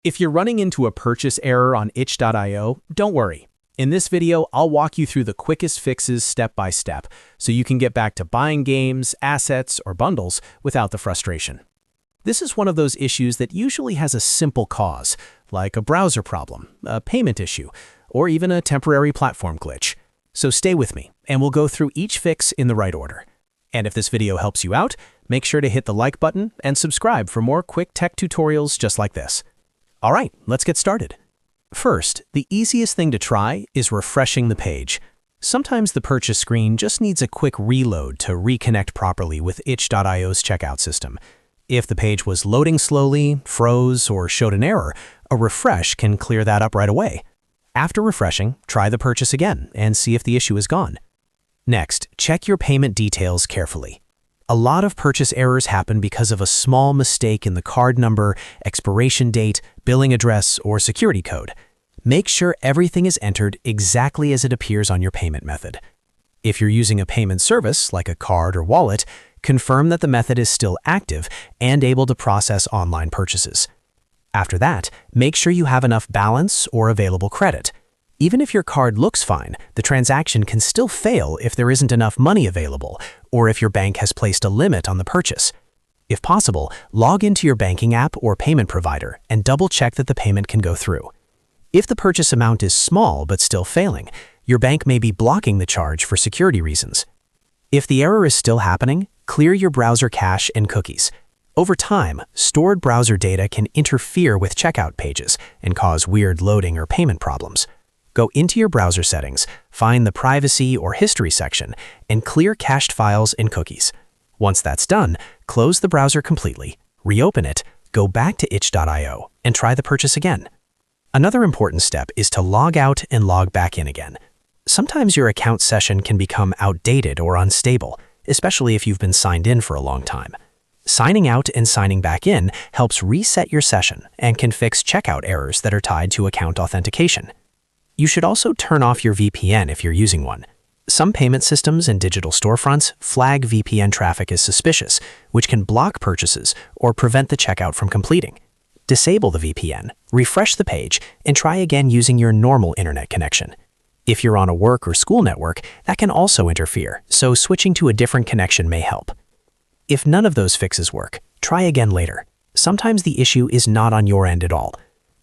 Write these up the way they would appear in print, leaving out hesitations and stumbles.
If you're running into a purchase error on itch.io, don't worry. In this video, I'll walk you through the quickest fixes step by step, so you can get back to buying games, assets, or bundles without the frustration. This is one of those issues that usually has a simple cause, like a browser problem, a payment issue, or even a temporary platform glitch. So stay with me, and we'll go through each fix in the right order. And if this video helps you out, make sure to hit the like button and subscribe for more quick tech tutorials just like this. All right, let's get started. First, the easiest thing to try is refreshing the page. Sometimes the purchase screen just needs a quick reload to reconnect properly with itch.io's checkout system. If the page was loading slowly, froze, or showed an error, a refresh can clear that up right away. After refreshing, try the purchase again and see if the issue is gone. Next, check your payment details carefully. A lot of purchase errors happen because of a small mistake in the card number, expiration date, billing address, or security code. Make sure everything is entered exactly as it appears on your payment method. If you're using a payment service, like a card or wallet, confirm that the method is still active and able to process online purchases. After that, make sure you have enough balance or available credit. Even if your card looks fine, the transaction can still fail if there isn't enough money available or if your bank has placed a limit on the purchase. If possible, log into your banking app or payment provider and double-check that the payment can go through. If the purchase amount is small but still failing, your bank may be blocking the charge for security reasons. If the error is still happening, clear your browser cache and cookies. Over time, stored browser data can interfere with checkout pages and cause weird loading or payment problems. Go into your browser settings, find the privacy or history section, and clear cached files and cookies. Once that's done, close the browser completely, reopen it, go back to itch.io, and try the purchase again. Another important step is to log out and log back in again. Sometimes your account session can become outdated or unstable, especially if you've been signed in for a long time. Signing out and signing back in helps reset your session and can fix checkout errors that are tied to account authentication. You should also turn off your VPN if you're using one. Some payment systems and digital storefronts flag VPN traffic as suspicious, which can block purchases or prevent the checkout from completing. Disable the VPN, refresh the page, and try again using your normal internet connection. If you're on a work or school network, that can also interfere, so switching to a different connection may help. If none of those fixes work, try again later. Sometimes the issue is not on your end at all.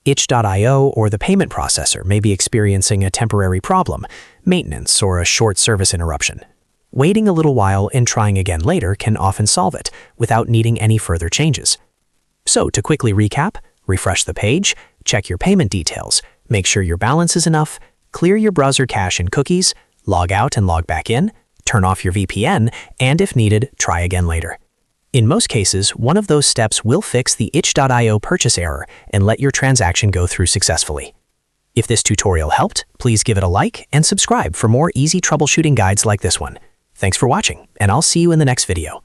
Itch.io or the payment processor may be experiencing a temporary problem, maintenance, or a short service interruption. Waiting a little while and trying again later can often solve it without needing any further changes. So to quickly recap, refresh the page, check your payment details, make sure your balance is enough, clear your browser cache and cookies, log out and log back in, turn off your VPN, and if needed, try again later. In most cases, one of those steps will fix the itch.io purchase error and let your transaction go through successfully. If this tutorial helped, please give it a like and subscribe for more easy troubleshooting guides like this one. Thanks for watching, and I'll see you in the next video.